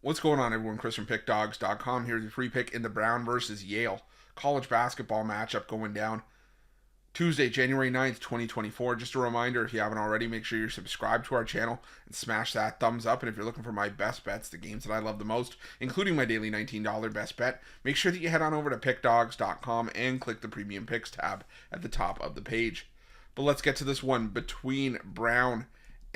What's going on, everyone? Chris from Pickdawgz.com here with your free pick in the Brown versus Yale college basketball matchup going down Tuesday, January 9th, 2024. Just a reminder, if you haven't already, make sure you're subscribed to our channel and smash that thumbs up. And if you're looking for my best bets, the games that I love the most, including my daily $19 best bet, make sure that you head on over to Pickdawgz.com and click the Premium Picks tab at the top of the page. But let's get to this one between Brown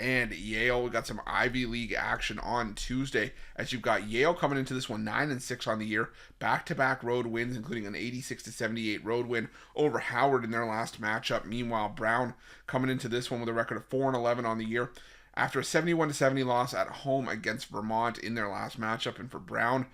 and Yale. We got some Ivy League action on Tuesday, as you've got Yale coming into this one 9-6 on the year, back-to-back road wins, including an 86-78 road win over Howard in their last matchup. Meanwhile, Brown coming into this one with a record of 4-11 on the year after a 71-70 loss at home against Vermont in their last matchup. And for Brown,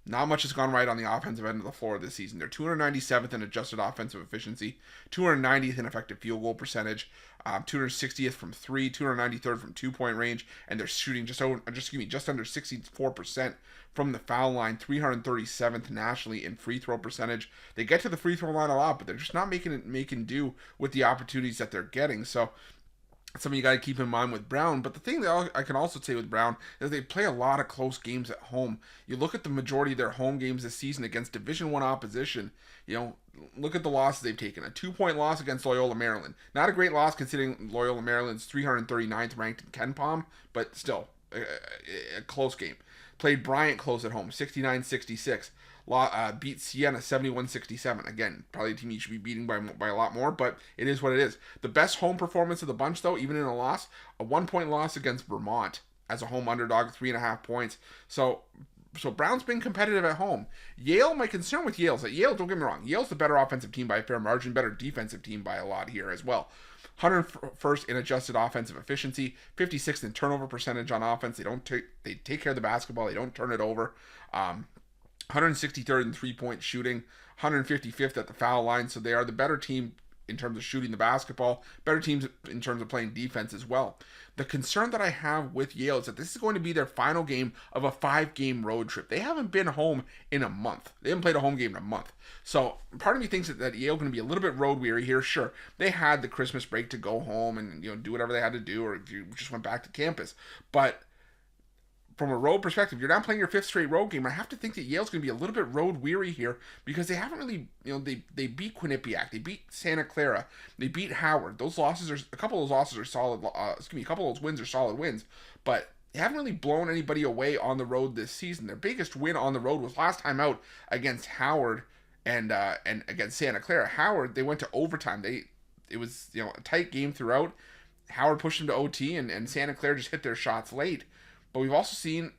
not much has gone right on the offensive end of the floor this season. They're 297th in adjusted offensive efficiency, 290th in effective field goal percentage, 260th from three, 293rd from 2-point range, and they're shooting just under 64% from the foul line, 337th nationally in free throw percentage. They get to the free throw line a lot, but they're just not making do with the opportunities that they're getting. So something you got to keep in mind with Brown. But the thing that I can also say with Brown is they play a lot of close games at home. You look at the majority of their home games this season against Division I opposition. Look at the losses they've taken. A 2-point loss against Loyola Maryland. Not a great loss considering Loyola Maryland's 339th ranked in KenPom, but still a close game. Played Bryant close at home, 69-66. Beat Siena 71-67. Again, probably a team you should be beating by a lot more, but it is what it is. The best home performance of the bunch, though, even in a loss, a 1-point loss against Vermont as a home underdog, 3.5 points. So Brown's been competitive at home. Yale, my concern with Yale is that Yale, don't get me wrong, Yale's the better offensive team by a fair margin, better defensive team by a lot here as well. 101st in adjusted offensive efficiency, 56th in turnover percentage on offense. They take care of the basketball, they don't turn it over. 163rd in three-point shooting, 155th at the foul line. So they are the better team in terms of shooting the basketball, better teams in terms of playing defense as well. The concern that I have with Yale is that this is going to be their final game of a 5-game road trip. They haven't been home in a month. They haven't played a home game in a month. So part of me thinks that Yale going to be a little bit road weary here. Sure, they had the Christmas break to go home and do whatever they had to do, or just went back to campus. But from a road perspective, you're not playing your 5th straight road game. I have to think that Yale's going to be a little bit road weary here because they haven't really, they beat Quinnipiac, they beat Santa Clara, they beat Howard. Those losses a couple of those losses are solid. A couple of those wins are solid wins, but they haven't really blown anybody away on the road this season. Their biggest win on the road was last time out against Howard and against Santa Clara. Howard, they went to overtime. It was a tight game throughout. Howard pushed them to OT, and Santa Clara just hit their shots late. But we've also seen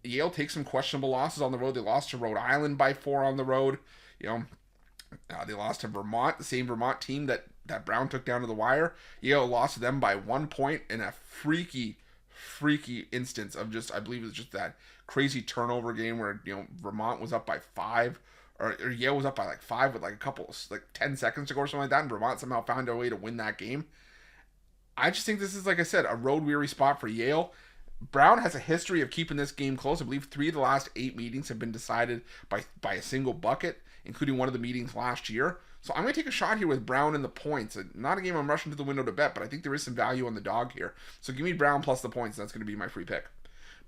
Yale take some questionable losses on the road. They lost to Rhode Island by 4 on the road. They lost to Vermont, the same Vermont team that Brown took down to the wire. Yale lost to them by 1 point in a freaky instance of I believe it was just that crazy turnover game where Vermont was up by 5, or Yale was up by 5 with a couple 10 seconds to go or something like that, and Vermont somehow found a way to win that game. I just think this is, like I said, a road weary spot for Yale. Brown has a history of keeping this game close. I believe 3 of the last 8 meetings have been decided by a single bucket, including one of the meetings last year. So I'm going to take a shot here with Brown in the points. Not a game I'm rushing to the window to bet, but I think there is some value on the dog here. So give me Brown plus the points, and that's going to be my free pick.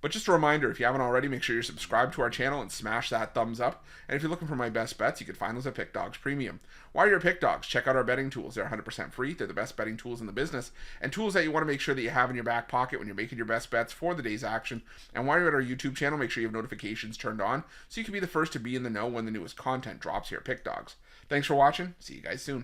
But just a reminder, if you haven't already, make sure you're subscribed to our channel and smash that thumbs up. And if you're looking for my best bets, you can find those at Pick Dawgz Premium. While you're at Pick Dawgz, check out our betting tools. They're 100% free. They're the best betting tools in the business, and tools that you want to make sure that you have in your back pocket when you're making your best bets for the day's action. And while you're at our YouTube channel, make sure you have notifications turned on so you can be the first to be in the know when the newest content drops here at Pick Dawgz. Thanks for watching. See you guys soon.